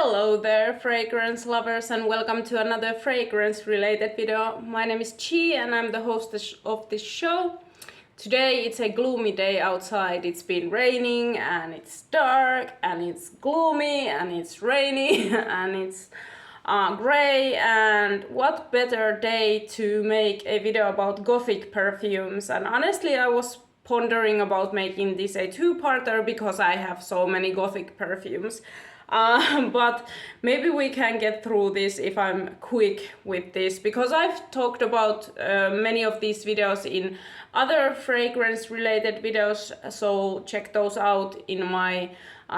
Hello there, fragrance lovers, and welcome to another fragrance related video. My name is Chi and I'm the hostess of this show. Today it's a gloomy day outside. It's been raining and it's dark and it's gloomy and it's rainy and it's grey, and what better day to make a video about Gothic perfumes. And honestly, I was pondering about making this a two-parter because I have so many Gothic perfumes. But maybe we can get through this if I'm quick with this, because I've talked about many of these videos in other fragrance related videos, so check those out in my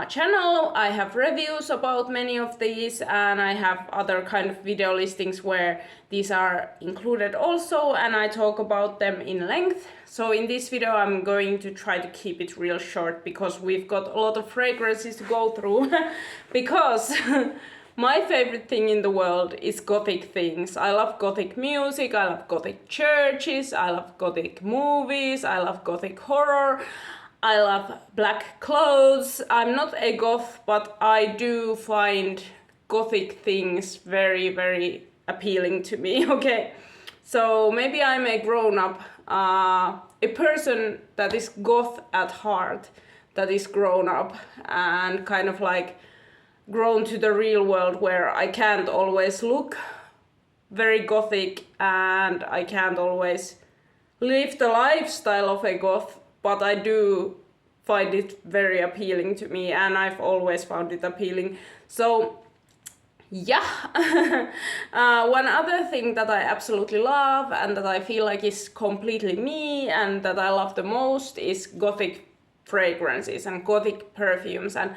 channel. I have reviews about many of these, and I have other kind of video listings where these are included also, and I talk about them in length. So in this video I'm going to try to keep it real short because we've got a lot of fragrances to go through because my favorite thing in the world is Gothic things. I love Gothic music, I love Gothic churches, I love Gothic movies, I love Gothic horror, I love black clothes. I'm not a goth, but I do find Gothic things very, very appealing to me, okay? So maybe I'm a grown-up, a person that is goth at heart, that is grown up and kind of like grown to the real world where I can't always look very Gothic and I can't always live the lifestyle of a goth, but I do find it very appealing to me, and I've always found it appealing. So yeah. One other thing that I absolutely love and that I feel like is completely me and that I love the most is Gothic fragrances and Gothic perfumes, and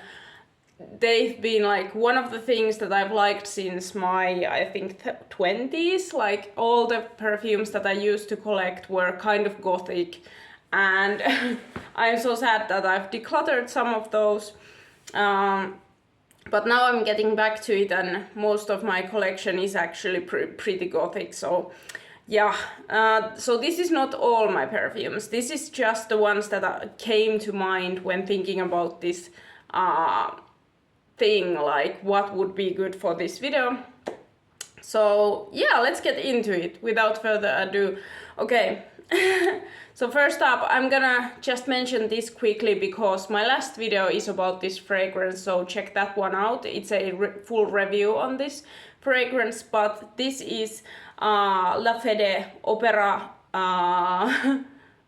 they've been like one of the things that I've liked since my, I think, 20s. Like all the perfumes that I used to collect were kind of Gothic, and I'm so sad that I've decluttered some of those. But now I'm getting back to it, and most of my collection is actually pretty Gothic. So yeah, so this is not all my perfumes. This is just the ones that came to mind when thinking about this thing, like what would be good for this video. So yeah, let's get into it without further ado. Okay. So first up, I'm gonna just mention this quickly because my last video is about this fragrance, so check that one out. It's a full review on this fragrance, but this is Lattafa Opera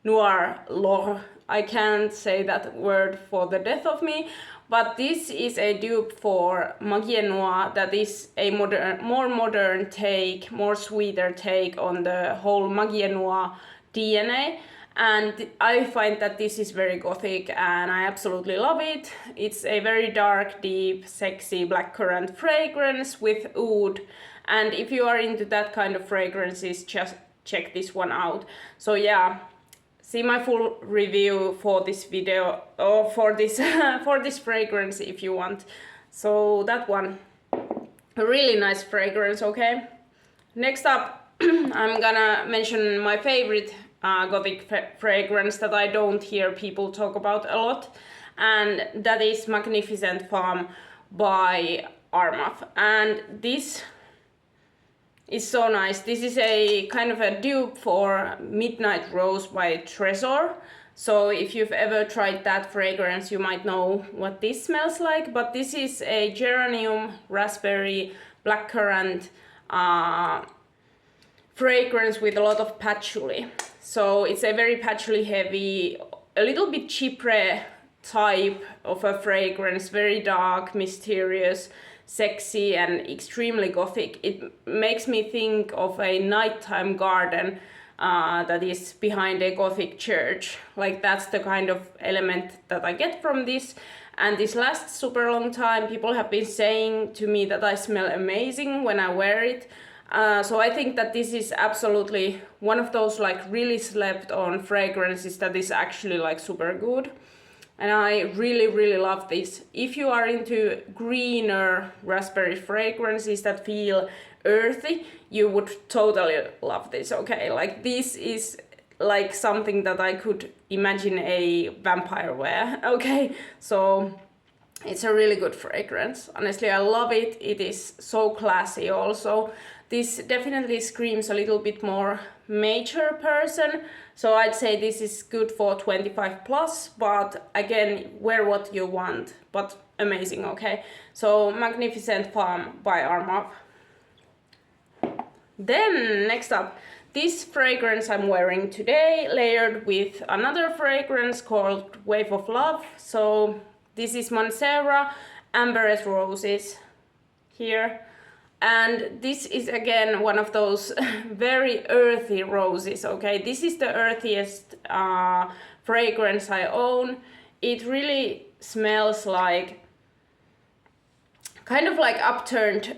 Noir. I can't say that word for the death of me, but this is a dupe for Maison Noir that is a more modern take, more sweeter take on the whole Maison Noir DNA, and I find that this is very Gothic and I absolutely love it. It's a very dark, deep, sexy blackcurrant fragrance with oud, and if you are into that kind of fragrances, just check this one out. So yeah, see my full review for this video or for this for this fragrance if you want. So that one, a really nice fragrance. Okay, next up I'm gonna mention my favorite Gothic fragrance that I don't hear people talk about a lot, and that is Magnificent Femme by Armaf. And this is so nice. This is a kind of a dupe for Midnight Rose by Treasure. So if you've ever tried that fragrance, you might know what this smells like, but this is a geranium, raspberry, blackcurrant fragrance with a lot of patchouli. So it's a very patchouli heavy, a little bit chypre type of a fragrance, very dark, mysterious, sexy, and extremely Gothic. It makes me think of a nighttime garden that is behind a Gothic church. Like that's the kind of element that I get from this. And this lasts super long time. People have been saying to me that I smell amazing when I wear it. So I think that this is absolutely one of those like really slept on fragrances that is actually like super good. And I really, really love this. If you are into greener raspberry fragrances that feel earthy, you would totally love this, okay? Like this is like something that I could imagine a vampire wear, okay? So It's a really good fragrance. Honestly, I love it. It is so classy also. This definitely screams a little bit more mature person. So I'd say this is good for 25 plus, but again, wear what you want, but amazing, okay? So Magnificent Femme by Armaf. Then next up, this fragrance I'm wearing today, layered with another fragrance called Wave of Love. So this is Mancera, Amber&Roses here. And this is again one of those very earthy roses, okay? This is the earthiest fragrance I own. It really smells like kind of like upturned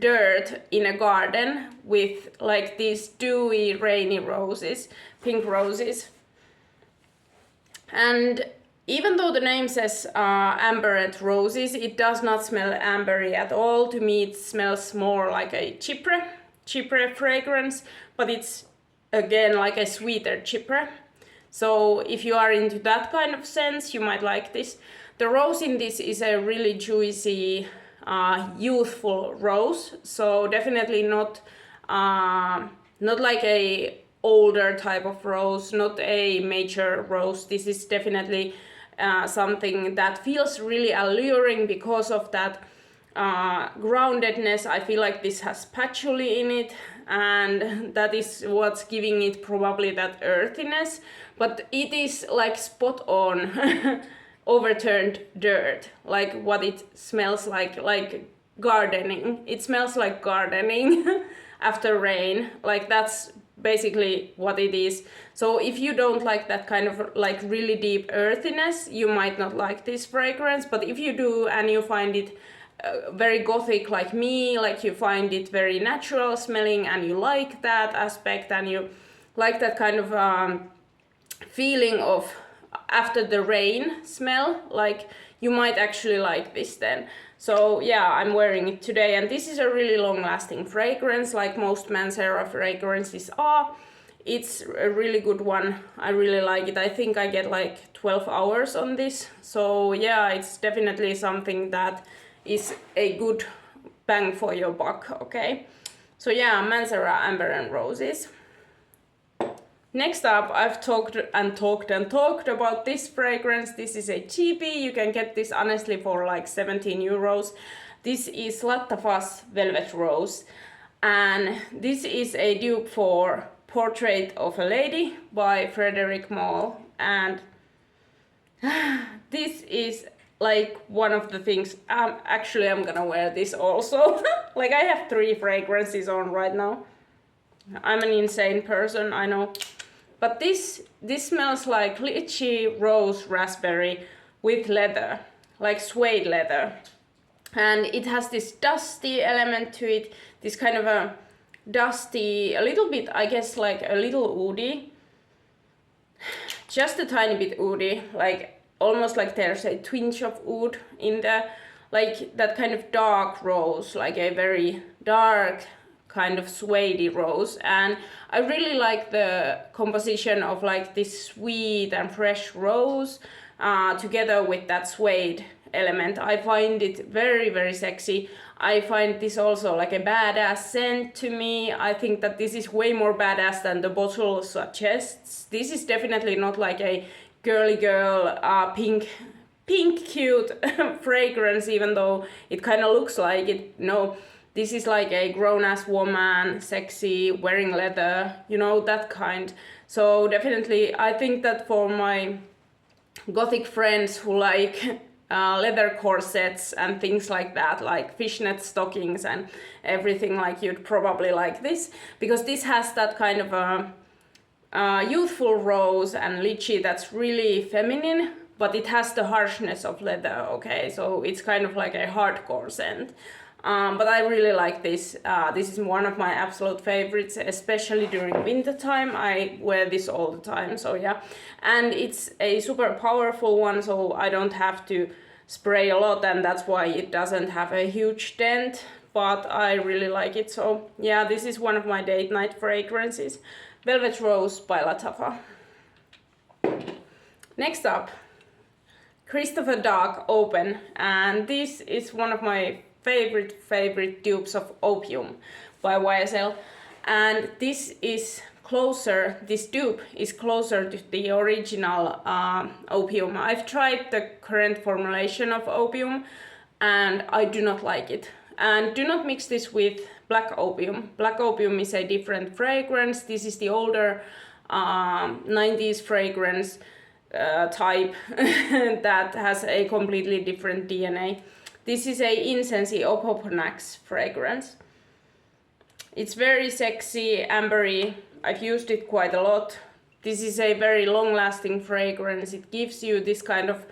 dirt in a garden with like these dewy, rainy roses, pink roses. And even though the name says Amber&Roses, it does not smell ambery at all. To me, it smells more like a chypre fragrance, but it's again like a sweeter chypre. So if you are into that kind of sense, you might like this. The rose in this is a really juicy, youthful rose, so definitely not like a older type of rose, not a mature rose. This is definitely something that feels really alluring because of that groundedness. I feel like this has patchouli in it, and that is what's giving it probably that earthiness, but it is like spot on overturned dirt, like what it smells like gardening. It smells like gardening after rain, like that's basically what it is. So if you don't like that kind of like really deep earthiness, you might not like this fragrance, but if you do and you find it very gothic like me, like you find it very natural smelling and you like that aspect and you like that kind of feeling of after the rain smell, like you might actually like this then. So yeah, I'm wearing it today, and this is a really long lasting fragrance like most Mancera fragrances are. It's a really good one. I really like it. I think I get like 12 hours on this. So yeah, it's definitely something that is a good bang for your buck, okay? So yeah, Mancera Amber&Roses. Next up, I've talked about this fragrance. This is a cheapie. You can get this honestly for like 17 euros. This is Lattafa's Velvet Rose. And this is a dupe for Portrait of a Lady by Frederic Malle. And this is like one of the things, actually I'm gonna wear this also. Like I have 3 fragrances on right now. I'm an insane person, I know. But this smells like lychee, rose, raspberry with leather, like suede leather. And it has this dusty element to it, this kind of a dusty, a little bit, I guess like a little oudi. Just a tiny bit oudi, like almost like there's a twinge of oud in there, like that kind of dark rose, like a very dark kind of suede rose. And I really like the composition of like this sweet and fresh rose together with that suede element. I find it very, very sexy. I find this also like a badass scent to me. I think that this is way more badass than the bottle suggests. This is definitely not like a girly girl pink cute fragrance, even though it kind of looks like it. No, this is like a grown-ass woman, sexy, wearing leather, you know, that kind. So definitely, I think that for my gothic friends who like leather corsets and things like that, like fishnet stockings and everything, like you'd probably like this, because this has that kind of a youthful rose and lychee that's really feminine, but it has the harshness of leather, okay? So it's kind of like a hardcore scent. But I really like this. This is one of my absolute favorites, especially during winter time. I wear this all the time, so yeah. And it's a super powerful one, so I don't have to spray a lot, and that's why it doesn't have a huge dent, but I really like it. So yeah, this is one of my date night fragrances. Velvet Rose by Lattafa. Next up, Christopher Dark Open, and this is one of my favorite dupes of Opium by YSL, and this dupe is closer to the original Opium. I've tried the current formulation of Opium and I do not like it. And do not mix this with Black Opium. Black Opium is a different fragrance. This is the older 90s fragrance type that has a completely different DNA. This is a Incensey Opoponax fragrance. It's very sexy, ambery. I've used it quite a lot. This is a very long-lasting fragrance. It gives you this kind of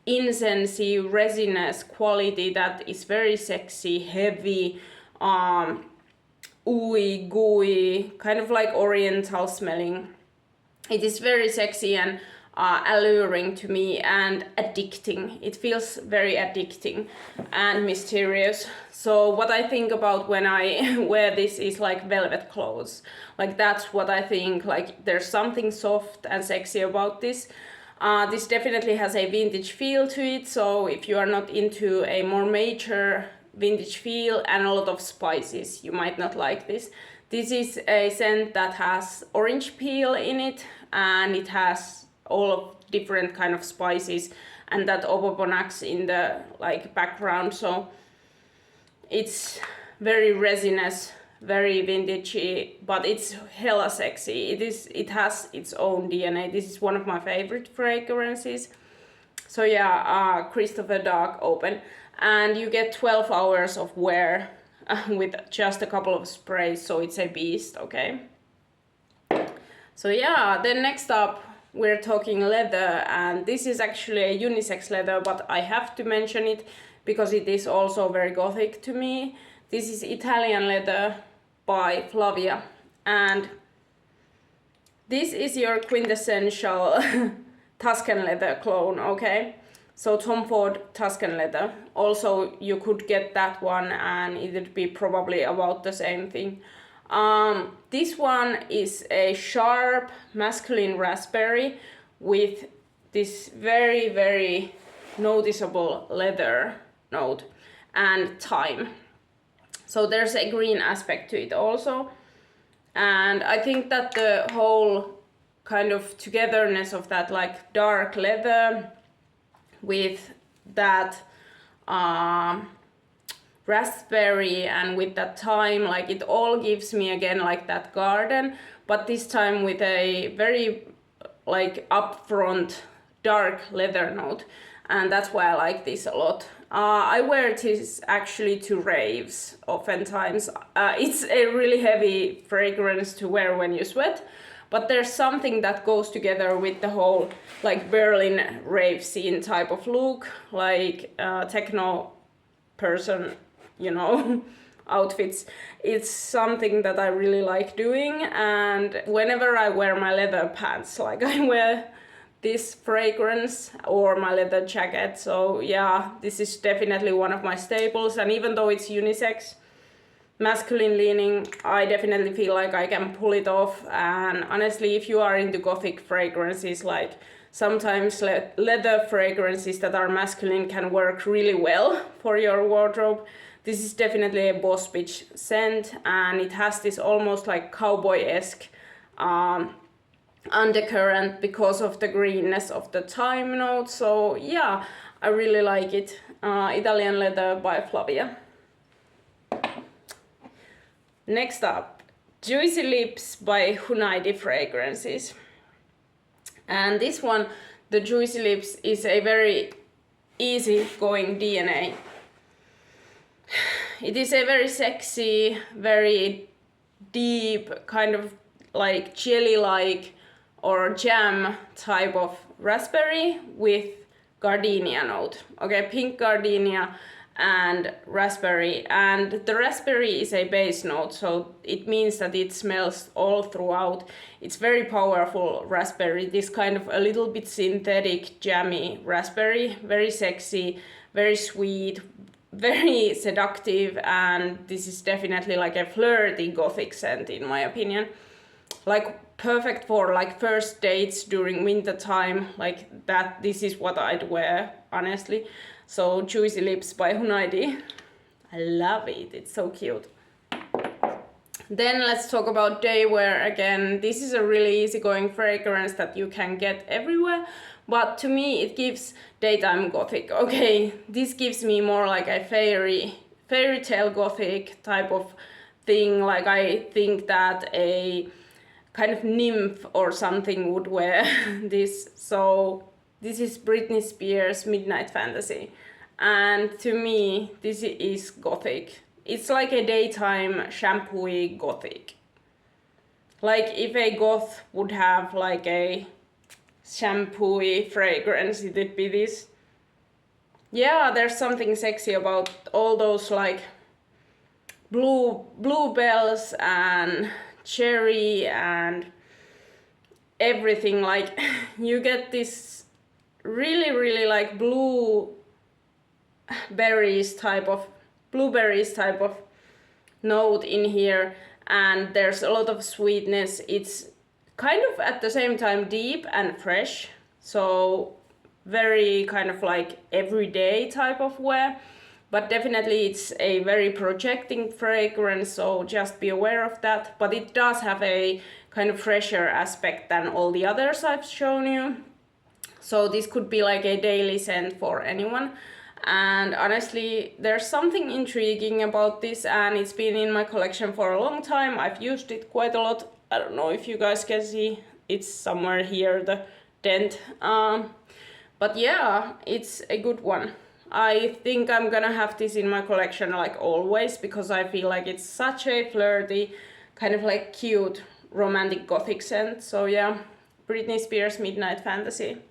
incensey, resinous quality that is very sexy, heavy, ooey gooey, kind of like oriental smelling. It is very sexy and alluring to me and addicting. It feels very addicting and mysterious. So what I think about when I wear this is like velvet clothes. Like that's what I think, like there's something soft and sexy about this. This definitely has a vintage feel to it, so if you are not into a more mature vintage feel and a lot of spices, you might not like this. This is a scent that has orange peel in it, and it has all of different kind of spices and that opoponax in the like background, so it's very resinous, very vintagey, but it's hella sexy. It has its own DNA. This is one of my favorite fragrances. So yeah, Christopher Dark Open, and you get 12 hours of wear with just a couple of sprays, so it's a beast. Okay, so yeah, then next up we're talking leather, and this is actually a unisex leather, but I have to mention it because it is also very gothic to me. This is Italian leather by Flavia, and this is your quintessential Tuscan leather clone, okay? So Tom Ford Tuscan leather. Also, you could get that one and it would be probably about the same thing. This one is a sharp masculine raspberry with this very noticeable leather note and thyme. So there's a green aspect to it also. And I think that the whole kind of togetherness of that like dark leather with that raspberry and with that thyme, like it all gives me again like that garden, but this time with a very like upfront dark leather note, and that's why I like this a lot. I wear this actually to raves oftentimes. It's a really heavy fragrance to wear when you sweat, but there's something that goes together with the whole like Berlin rave scene type of look, like techno person, you know, outfits. It's something that I really like doing, and whenever I wear my leather pants, like I wear this fragrance or my leather jacket. So yeah, this is definitely one of my staples, and even though it's unisex, masculine leaning, I definitely feel like I can pull it off. And honestly, if you are into gothic fragrances, like sometimes leather fragrances that are masculine can work really well for your wardrobe. This is definitely a boss bitch scent, and it has this almost like cowboy-esque undercurrent because of the greenness of the thyme note. So yeah, I really like it. Italian leather by Flavia. Next up, Juicy Lips by Hunaidi Fragrances. And this one, the Juicy Lips, is a very easy-going DNA. It is a very sexy, very deep, kind of like jelly-like or jam type of raspberry with gardenia note. Okay, pink gardenia and raspberry, and the raspberry is a base note, so it means that it smells all throughout. It's very powerful raspberry, this kind of a little bit synthetic jammy raspberry, very sexy, very sweet, very seductive, and this is definitely like a flirty gothic scent in my opinion. Like perfect for like first dates during winter time, like that. This is what I'd wear, honestly. So Juicy Lips by Hunaidi. I love it, it's so cute. Then let's talk about day wear again. This is a really easygoing fragrance that you can get everywhere, but to me it gives daytime gothic. Okay, this gives me more like a fairy tale gothic type of thing. Like I think that a kind of nymph or something would wear this. So this is Britney Spears' Midnight Fantasy, and to me this is gothic. It's like a daytime shampooy gothic. Like if a goth would have like a shampooy fragrance, it would be this. Yeah, there's something sexy about all those like bluebells and cherry and everything. Like you get this really like blueberries type of note in here, and there's a lot of sweetness. It's kind of at the same time deep and fresh, so very kind of like everyday type of wear, but definitely it's a very projecting fragrance, so just be aware of that. But it does have a kind of fresher aspect than all the others I've shown you, so this could be like a daily scent for anyone. And honestly, there's something intriguing about this, and it's been in my collection for a long time. I've used it quite a lot. I don't know if you guys can see, it's somewhere here, the dent. But yeah, it's a good one. I think I'm gonna have this in my collection like always, because I feel like it's such a flirty, kind of like cute, romantic gothic scent. So yeah, Britney Spears' Midnight Fantasy.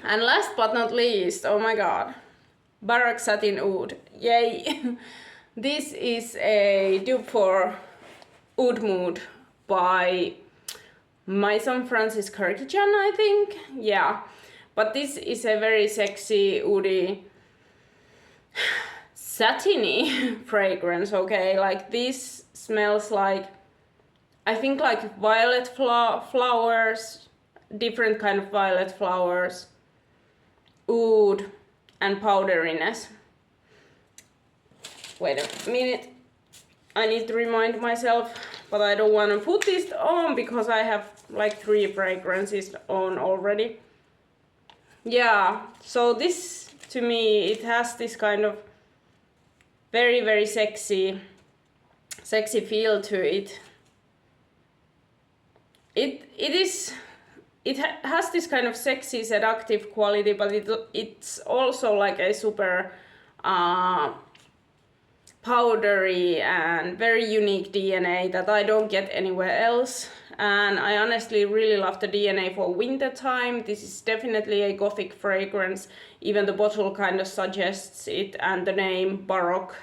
And last but not least, oh my god, Baraq Satin Oud. Yay! This is a dupe for Oud Mood by Maison Francis Kirkchan, I think. Yeah, but this is a very sexy, oudy, satiny fragrance, okay? Like this smells like, I think like violet flowers, different kind of violet flowers, oud, and powderiness. Wait a minute, I need to remind myself, but I don't want to put this on because I have like 3 fragrances on already. Yeah, so this to me, it has this kind of very sexy feel to it. It has this kind of sexy, seductive quality, but it's also like a super powdery and very unique DNA that I don't get anywhere else. And I honestly really love the DNA for winter time. This is definitely a gothic fragrance. Even the bottle kind of suggests it, and the name Baraq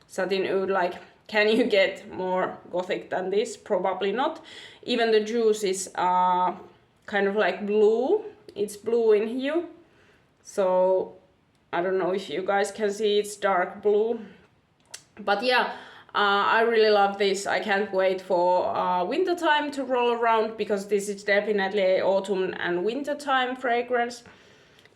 Satin Oud, like, can you get more gothic than this? Probably not. Even the juice is kind of like blue. It's blue in hue. So I don't know if you guys can see, it's dark blue. But yeah, I really love this. I can't wait for winter time to roll around, because this is definitely a autumn and winter time fragrance.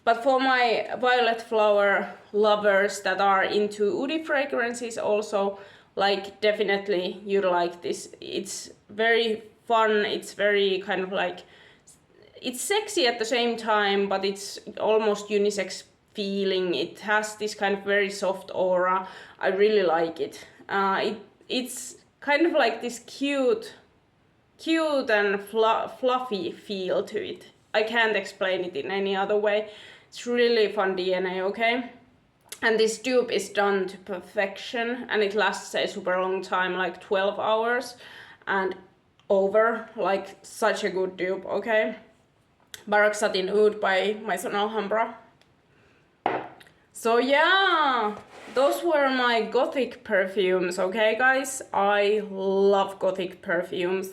But for my violet flower lovers that are into oudy fragrances also, like, definitely you'd like this. It's very fun, it's very kind of like, it's sexy at the same time, but it's almost unisex feeling. It has this kind of very soft aura. I really like it. It's kind of like this cute and fluffy feel to it. I can't explain it in any other way. It's really fun DNA, okay? And this dupe is done to perfection, and it lasts a super long time, like 12 hours and over. Like, such a good dupe, okay? Baraq Satin Oud by Maison Alhambra. So yeah, those were my gothic perfumes, okay guys? I love gothic perfumes.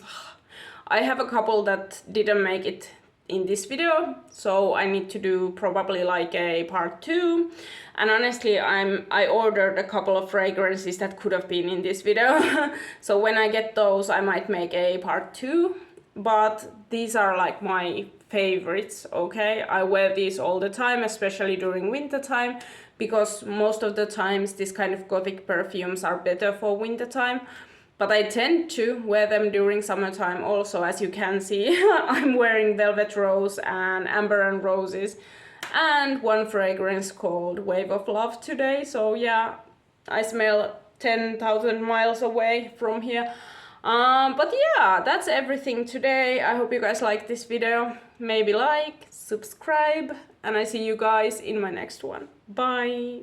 I have a couple that didn't make it in this video, so I need to do probably like a part 2. And honestly, I ordered a couple of fragrances that could have been in this video. So when I get those, I might make a part 2. But these are like my favorites, okay? I wear these all the time, especially during winter time, because most of the times this kind of Gothic perfumes are better for winter time. But I tend to wear them during summertime also. As you can see, I'm wearing Velvet Rose and Amber&Roses and one fragrance called Wave of Love today. So yeah, I smell 10,000 miles away from here. But yeah, that's everything today. I hope you guys like this video. Maybe like, subscribe, and I see you guys in my next one. Bye!